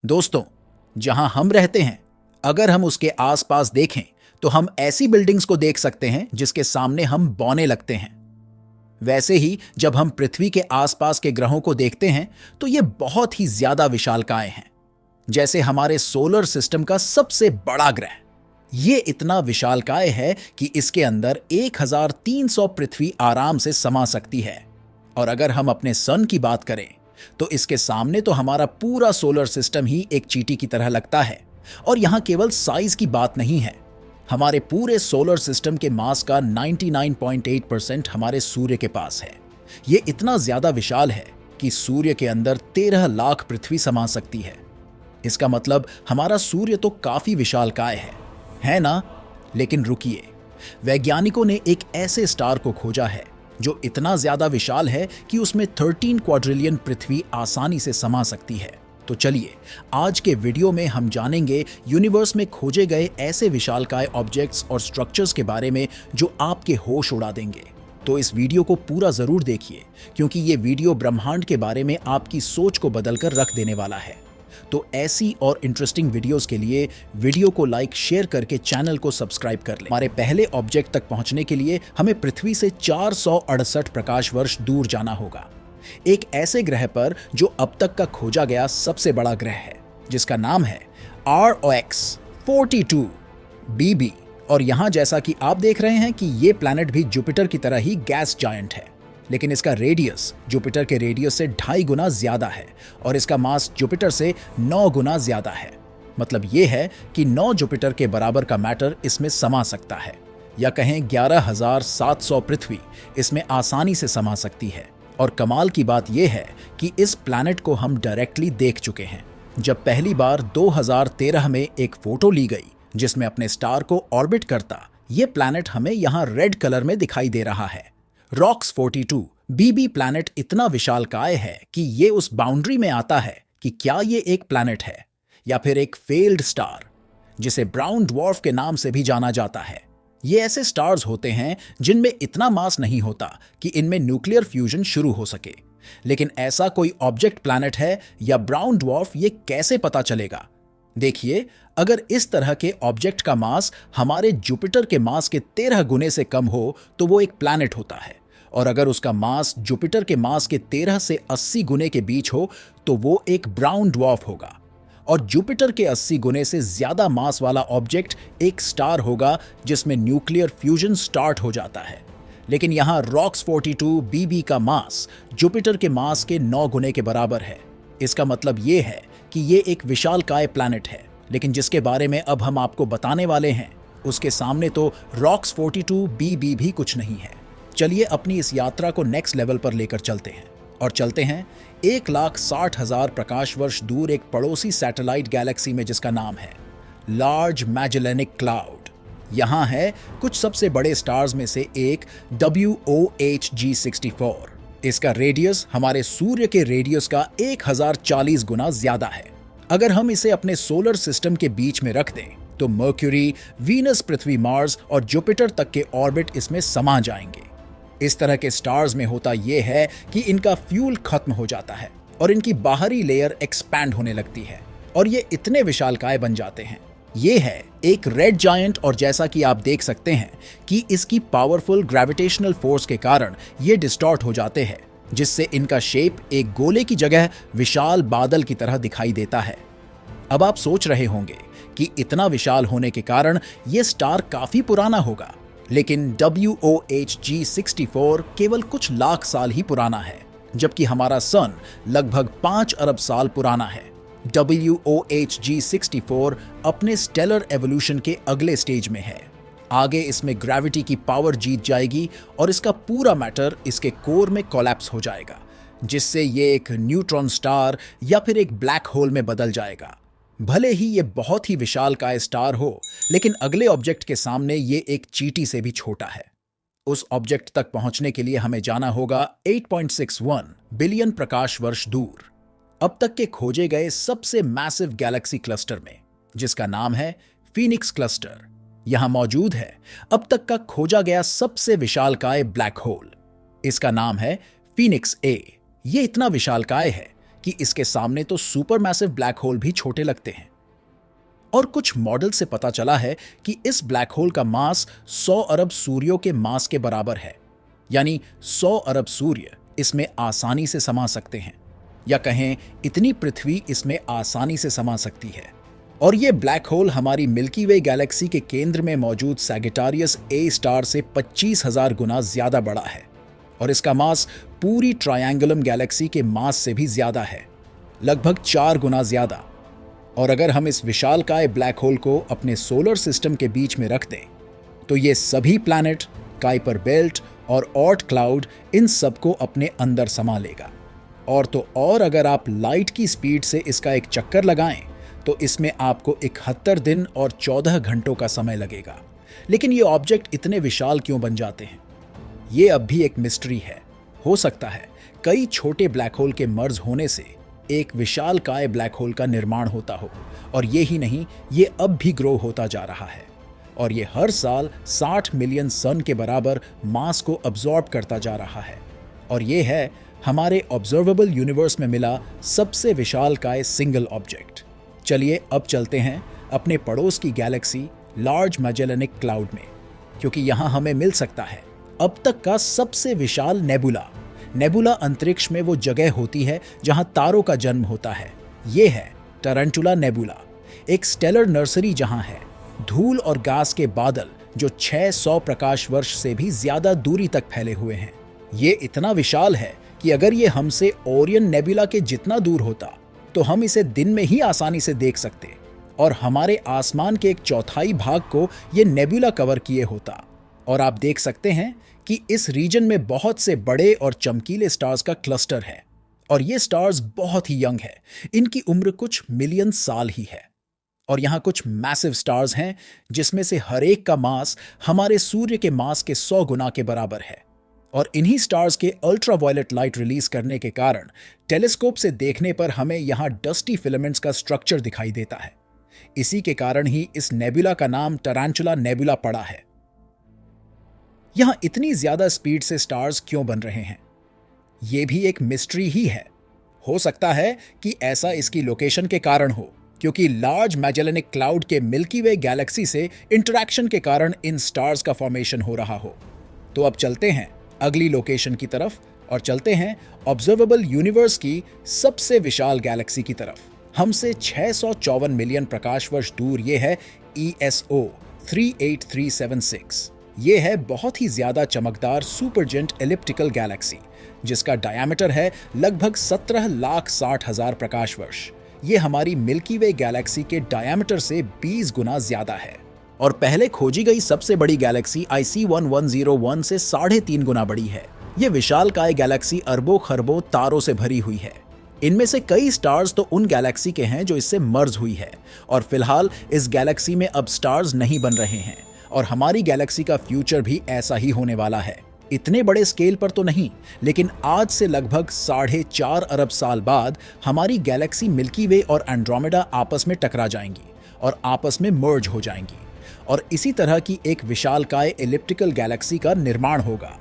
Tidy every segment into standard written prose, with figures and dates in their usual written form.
दोस्तों, जहां हम रहते हैं, अगर हम उसके आसपास देखें तो हम ऐसी बिल्डिंग्स को देख सकते हैं जिसके सामने हम बौने लगते हैं। वैसे ही जब हम पृथ्वी के आसपास के ग्रहों को देखते हैं तो ये बहुत ही ज्यादा विशालकाय हैं। जैसे हमारे सोलर सिस्टम का सबसे बड़ा ग्रह, ये इतना विशालकाय है कि इसके अंदर 1300 पृथ्वी आराम से समा सकती है। और अगर हम अपने सन की बात करें तो इसके सामने तो हमारा पूरा सोलर सिस्टम ही एक चींटी की तरह लगता है। और यहां केवल साइज की बात नहीं है, हमारे पूरे सोलर सिस्टम के मास का 99.8% हमारे सूर्य के पास है। ये इतना ज्यादा विशाल है कि सूर्य के अंदर 13 लाख पृथ्वी समा सकती है। इसका मतलब हमारा सूर्य तो काफी विशालकाय है ना? लेकिन रुकिए, वैज्ञानिकों ने एक ऐसे स्टार को खोजा है जो इतना ज्यादा विशाल है कि उसमें 13 क्वाड्रिलियन पृथ्वी आसानी से समा सकती है। तो चलिए, आज के वीडियो में हम जानेंगे यूनिवर्स में खोजे गए ऐसे विशालकाय ऑब्जेक्ट्स और स्ट्रक्चर्स के बारे में जो आपके होश उड़ा देंगे। तो इस वीडियो को पूरा जरूर देखिए, क्योंकि ये वीडियो ब्रह्मांड के बारे में आपकी सोच को बदलकर रख देने वाला है। तो ऐसी और इंटरेस्टिंग वीडियोस के लिए वीडियो को लाइक शेयर करके चैनल को सब्सक्राइब कर लें। हमारे पहले ऑब्जेक्ट तक पहुंचने के लिए हमें पृथ्वी से 468 प्रकाश वर्ष दूर जाना होगा, एक ऐसे ग्रह पर जो अब तक का खोजा गया सबसे बड़ा ग्रह है, जिसका नाम है ROX 42 BB। और यहां जैसा कि आप देख रहे हैं कि ये प्लैनेट भी जुपिटर की तरह ही गैस जायंट है, लेकिन इसका रेडियस जुपिटर के रेडियस से 2.5 गुना ज्यादा है और इसका मास जुपिटर से 9 गुना ज्यादा है। मतलब ये है कि 9 जुपिटर के बराबर का मैटर इसमें समा सकता है, या कहें 11,700 पृथ्वी इसमें आसानी से समा सकती है। और कमाल की बात यह है कि इस प्लैनेट को हम डायरेक्टली देख चुके हैं। जब पहली बार 2013 में एक फोटो ली गई जिसमें अपने स्टार को ऑर्बिट करता ये प्लैनेट हमें यहाँ रेड कलर में दिखाई दे रहा है। रॉक्स 42 BB प्लैनेट इतना विशालकाय है कि ये उस बाउंड्री में आता है कि क्या ये एक प्लैनेट है या फिर एक फेल्ड स्टार, जिसे ब्राउन ड्वार्फ के नाम से भी जाना जाता है। ये ऐसे स्टार्स होते हैं जिनमें इतना मास नहीं होता कि इनमें न्यूक्लियर फ्यूजन शुरू हो सके। लेकिन ऐसा कोई ऑब्जेक्ट प्लैनेट है या ब्राउन ड्वार्फ, ये कैसे पता चलेगा? देखिए, अगर इस तरह के ऑब्जेक्ट का मास हमारे जुपिटर के मास के 13 गुने से कम हो तो वो एक प्लैनेट होता है, और अगर उसका मास जुपिटर के मास के 13 से 80 गुने के बीच हो तो वो एक ब्राउन ड्वार्फ होगा। और जुपिटर के 80 गुने से ज्यादा मास वाला ऑब्जेक्ट एक स्टार होगा जिसमें न्यूक्लियर फ्यूजन स्टार्ट हो जाता है। लेकिन यहां रॉक्स 42 BB का मास जुपिटर के मास के 9 गुने के बराबर है। इसका मतलब ये है कि ये एक विशालकाय प्लैनेट है, लेकिन जिसके बारे में अब हम आपको बताने वाले हैं उसके सामने तो रॉक्स 42 BB भी कुछ नहीं है। चलिए अपनी इस यात्रा को नेक्स्ट लेवल पर लेकर चलते हैं, और चलते हैं 1,60,000 प्रकाश वर्ष दूर एक पड़ोसी सैटेलाइट गैलेक्सी में जिसका नाम है लार्ज मैजेलेनिक क्लाउड। यहां है कुछ सबसे बड़े स्टार्स में से एक WOHG 64। इसका रेडियस हमारे सूर्य के रेडियस का 1040 गुना ज्यादा है। अगर हम इसे अपने सोलर सिस्टम के बीच में रख दें तो मर्क्यूरी, वीनस, पृथ्वी, मार्स और जुपिटर तक के ऑर्बिट इसमें समा जाएंगे। इस तरह के स्टार्स में होता यह है कि इनका फ्यूल खत्म हो जाता है और इनकी बाहरी लेयर एक्सपैंड होने लगती है और ये इतने विशालकाय बन जाते हैं। ये है एक रेड जायंट, और जैसा कि आप देख सकते हैं कि इसकी पावरफुल ग्रेविटेशनल फोर्स के कारण ये डिस्टॉर्ट हो जाते हैं, जिससे इनका शेप एक गोले की जगह विशाल बादल की तरह दिखाई देता है। अब आप सोच रहे होंगे कि इतना विशाल होने के कारण ये स्टार काफी पुराना होगा, लेकिन WOHG 64 केवल कुछ लाख साल ही पुराना है, जबकि हमारा सन लगभग 5 अरब साल पुराना है। WOHG 64 अपने स्टेलर एवोल्यूशन के अगले स्टेज में है। आगे इसमें ग्रेविटी की पावर जीत जाएगी और इसका पूरा मैटर इसके कोर में कोलैप्स हो जाएगा, जिससे ये एक न्यूट्रॉन स्टार या फिर एक ब्लैक होल में बदल जाएगा। भले ही ये बहुत ही विशालकाय स्टार हो, लेकिन अगले ऑब्जेक्ट के सामने ये एक चींटी से भी छोटा है। उस ऑब्जेक्ट तक पहुंचने के लिए हमें जाना होगा 8.61 बिलियन प्रकाश वर्ष दूर, अब तक के खोजे गए सबसे मैसिव गैलेक्सी क्लस्टर में, जिसका नाम है फीनिक्स क्लस्टर। यहां मौजूद है अब तक का खोजा गया सबसे विशालकाय ब्लैक होल। इसका नाम है फीनिक्स A। ये इतना विशालकाय है कि इसके सामने तो सुपरमैसिव ब्लैक होल भी छोटे लगते हैं। और कुछ मॉडल से पता चला है कि इस ब्लैक होल का मास 100 अरब सूर्यों के मास के बराबर है, यानी 100 अरब सूर्य इसमें आसानी से समा सकते हैं, या कहें इतनी पृथ्वी इसमें आसानी से समा सकती है। और ये ब्लैक होल हमारी मिल्की वे गैलेक्सी के केंद्र में मौजूद सैगिटारियस ए स्टार से 25,000 गुना ज्यादा बड़ा है, और इसका मास पूरी ट्रायंगुलम गैलेक्सी के मास से भी ज्यादा है, लगभग 4 गुना ज्यादा। और अगर हम इस विशालकाय ब्लैक होल को अपने सोलर सिस्टम के बीच में रख दें, तो ये सभी प्लैनेट, काइपर बेल्ट और ऑर्ट क्लाउड, इन सबको अपने अंदर समा लेगा। और तो और अगर आप लाइट की स्पीड से इसका एक चक्कर लगाएं, तो इसमें आपको 71 दिन और 14 घंटों का समय लगेगा। लेकिन ये ऑब्जेक्ट इतने विशाल क्यों बन जाते हैं, ये अब भी एक मिस्ट्री है। हो सकता है कई छोटे ब्लैक होल के मर्ज होने से एक विशालकाय ब्लैक होल का निर्माण होता हो, और ये ही नहीं, ये अब भी ग्रो होता जा रहा है, और ये हर साल 60 मिलियन सन के बराबर मास को अब्जॉर्ब करता जा रहा है। और ये है हमारे ऑब्जर्वेबल यूनिवर्स में मिला सबसे विशालकाय सिंगल ऑब्जेक्ट। चलिए अब चलते हैं अपने पड़ोस की गैलेक्सी लार्ज मैजेलेनिक क्लाउड में, क्योंकि यहां हमें मिल सकता है अब तक का सबसे विशाल नेबुला। नेबुला अंतरिक्ष में वो जगह होती है जहां तारों का जन्म होता है। ये है टरंटुला नेबुला, एक स्टेलर नर्सरी जहां है धूल और गैस के बादल जो 600 प्रकाश वर्ष से भी ज्यादा दूरी तक फैले हुए हैं। ये इतना विशाल है कि अगर ये हमसे ओरियन नेबुला के जितना दूर होता तो हम इसे दिन में ही आसानी से देख सकते, और हमारे आसमान के एक चौथाई भाग को ये नेबुला कवर किए होता। और आप देख सकते हैं कि इस रीजन में बहुत से बड़े और चमकीले स्टार्स का क्लस्टर है, और ये स्टार्स बहुत ही यंग है, इनकी उम्र कुछ मिलियन साल ही है। और यहाँ कुछ मैसिव स्टार्स हैं जिसमें से हर एक का मास हमारे सूर्य के मास के 100 गुना के बराबर है। और इन्हीं स्टार्स के अल्ट्रावायलेट लाइट रिलीज करने के कारण टेलीस्कोप से देखने पर हमें यहाँ डस्टी फिलामेंट्स का स्ट्रक्चर दिखाई देता है। इसी के कारण ही इस नेबुला का नाम टरंटुला नेबुला पड़ा है। यहां इतनी ज्यादा स्पीड से स्टार्स क्यों बन रहे हैं, यह भी एक मिस्ट्री ही है। हो सकता है कि ऐसा इसकी लोकेशन के कारण हो, क्योंकि लार्ज मैजेलेनिक क्लाउड के मिल्की वे गैलेक्सी से इंटरैक्शन के कारण इन स्टार्स का फॉर्मेशन हो रहा हो। तो अब चलते हैं अगली लोकेशन की तरफ, और चलते हैं ऑब्जर्वेबल यूनिवर्स की सबसे विशाल गैलेक्सी की तरफ। हमसे 654 मिलियन प्रकाश वर्ष दूर ये है ESO 38376। ये है बहुत ही ज्यादा चमकदार सुपरजेंट एलिप्टिकल गैलेक्सी, जिसका डायमीटर है लगभग 17,60,000 प्रकाश वर्ष। ये हमारी मिल्की वे गैलेक्सी के डायमीटर से 20 गुना ज्यादा है, और पहले खोजी गई सबसे बड़ी गैलेक्सी IC1101 से 3.5 गुना बड़ी है। ये विशालकाय गैलेक्सी अरबों खरबों तारों से भरी हुई है। इनमें से कई स्टार्स तो उन गैलेक्सी के हैं जो इससे मर्ज हुई है, और फिलहाल इस गैलेक्सी में अब स्टार्स नहीं बन रहे हैं, और हमारी गैलेक्सी का फ्यूचर भी ऐसा ही होने वाला है। इतने बड़े स्केल पर तो नहीं, लेकिन आज से लगभग 4.5 अरब साल बाद हमारी गैलेक्सी मिल्की वे और एंड्रोमेडा आपस में टकरा जाएंगी और आपस में मर्ज हो जाएंगी, और इसी तरह की एक विशालकाय एलिप्टिकल गैलेक्सी का निर्माण होगा।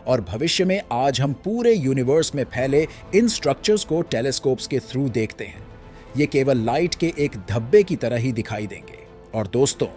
और भविष्य में आज हम पूरे यूनिवर्स में फैले इन स्ट्रक्चर्स को टेलीस्कोप्स के थ्रू देखते हैं। ये केवल लाइट के एक धब्बे की तरह ही दिखाई देंगे। और दोस्तों,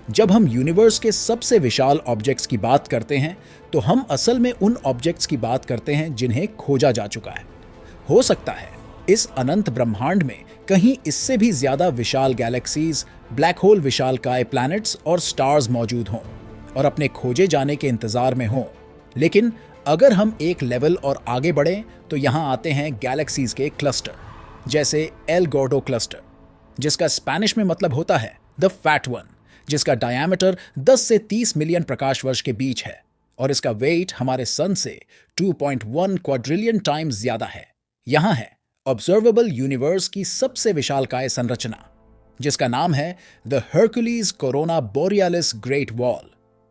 जब हम यूनिवर्स के सबसे विशाल ऑब्जेक्ट्स की बात करते हैं, तो हम असल में उन ऑब्जेक्ट्स की बात करते हैं जिन्हें खोजा जा चुका है। हो सकता है इस अनंत ब्रह्मांड में कहीं इससे भी ज्यादा विशाल गैलेक्सीज, ब्लैक होल, विशालकाय प्लैनेट्स और स्टार्स मौजूद हों और अपने खोजे जाने के इंतजार में हों। लेकिन अगर हम एक लेवल और आगे बढ़ें, तो यहां आते हैं गैलेक्सीज के क्लस्टर, जैसे एल गॉर्डो क्लस्टर, जिसका स्पेनिश में मतलब होता है द फैट वन, जिसका डायमीटर 10 से 30 मिलियन प्रकाश वर्ष के बीच है, और इसका वेट हमारे सन से 2.1 क्वाड्रिलियन टाइम्स ज्यादा है। यहां है ऑब्जर्वेबल यूनिवर्स की सबसे विशालकाय संरचना, जिसका नाम है the Hercules Corona Borealis Great Wall.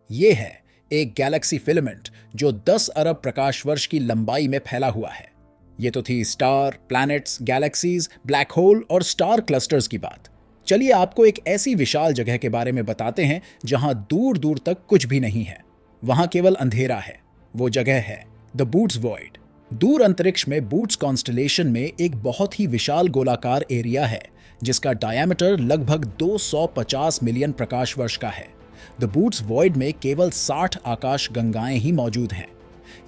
ये है एक गैलेक्सी फिलामेंट जो 10 अरब प्रकाश वर्ष की लंबाई में फैला हुआ है। ये तो थी star, planets, galaxies, black hole और स्टार क्लस्टर्स की बात। चलिए आपको एक ऐसी विशाल जगह के बारे में बताते हैं जहां दूर दूर तक कुछ भी नहीं है, वहां केवल अंधेरा है। वो जगह है द बूट्स वॉइड। दूर अंतरिक्ष में बूट्स कॉन्स्टलेशन में एक बहुत ही विशाल गोलाकार एरिया है जिसका डायमीटर लगभग 250 मिलियन प्रकाश वर्ष का है। द बूट्स वॉइड में केवल 60 आकाश गंगाएं ही मौजूद हैं।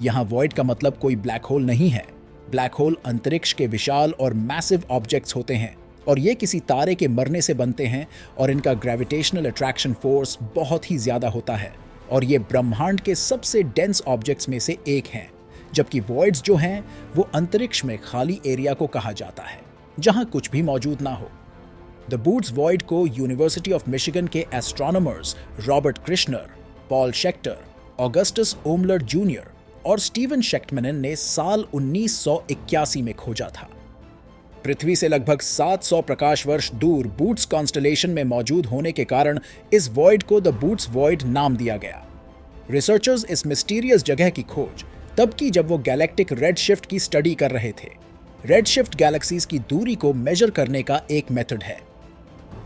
यहाँ वॉइड का मतलब कोई ब्लैक होल नहीं है। ब्लैक होल अंतरिक्ष के विशाल और मैसिव ऑब्जेक्ट्स होते हैं और ये किसी तारे के मरने से बनते हैं और इनका ग्रेविटेशनल अट्रैक्शन फोर्स बहुत ही ज्यादा होता है और ये ब्रह्मांड के सबसे डेंस ऑब्जेक्ट्स में से एक हैं। जबकि वॉइड्स जो हैं वो अंतरिक्ष में खाली एरिया को कहा जाता है जहां कुछ भी मौजूद ना हो। द बूट्स वॉइड को यूनिवर्सिटी ऑफ मिशिगन के astronomers Robert Kirshner, Paul Schechter, Augustus Oemler Junior और स्टीवन शेक्टमैन ने साल 1981 में खोजा था। पृथ्वी से लगभग 700 प्रकाश वर्ष दूर बूट्स कॉन्स्टलेशन में मौजूद होने के कारण इस वॉइड को द बूट्स वॉइड नाम दिया गया। रिसर्चर्स इस मिस्टीरियस जगह की खोज तब की जब वो गैलेक्टिक रेडशिफ्ट की स्टडी कर रहे थे। रेडशिफ्ट गैलेक्सीज की दूरी को मेजर करने का एक मेथड है।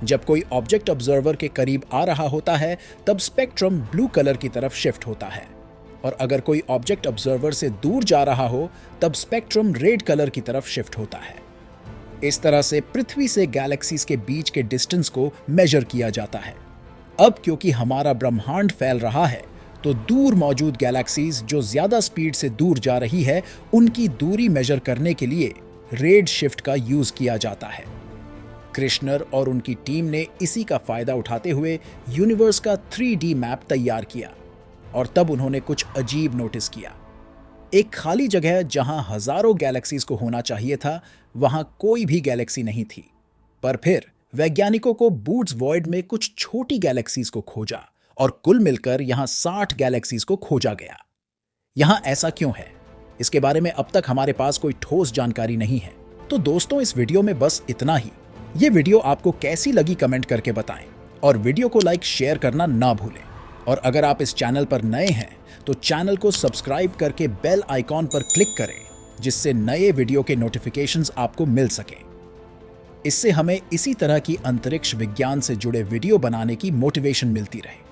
जब कोई ऑब्जेक्ट ऑब्जर्वर के करीब आ रहा होता है तब स्पेक्ट्रम ब्लू कलर की तरफ शिफ्ट होता है और अगर कोई ऑब्जेक्ट ऑब्जर्वर से दूर जा रहा हो तब स्पेक्ट्रम रेड कलर की तरफ शिफ्ट होता है। इस तरह से पृथ्वी से गैलेक्सीज के बीच के डिस्टेंस को मेजर किया जाता है। अब क्योंकि हमारा ब्रह्मांड फैल रहा है तो दूर मौजूद गैलेक्सीज जो ज्यादा स्पीड से दूर जा रही है उनकी दूरी मेजर करने के लिए रेड शिफ्ट का यूज किया जाता है। कृष्णर और उनकी टीम ने इसी का फायदा उठाते हुए यूनिवर्स का 3D मैप तैयार किया और तब उन्होंने कुछ अजीब नोटिस किया। एक खाली जगह जहां हजारों गैलेक्सीज को होना चाहिए था वहां कोई भी गैलेक्सी नहीं थी। पर फिर वैज्ञानिकों को बूट्स वॉइड में कुछ छोटी गैलेक्सीज को खोजा और कुल मिलकर यहां 60 गैलेक्सीज को खोजा गया। यहां ऐसा क्यों है, इसके बारे में अब तक हमारे पास कोई ठोस जानकारी नहीं है। तो दोस्तों, इस वीडियो में बस इतना ही। ये वीडियो आपको कैसी लगी कमेंट करके बताएं और वीडियो को लाइक शेयर करना ना भूलें। और अगर आप इस चैनल पर नए हैं तो चैनल को सब्सक्राइब करके बेल आइकॉन पर क्लिक करें जिससे नए वीडियो के नोटिफिकेशंस आपको मिल सकें। इससे हमें इसी तरह की अंतरिक्ष विज्ञान से जुड़े वीडियो बनाने की मोटिवेशन मिलती रहे।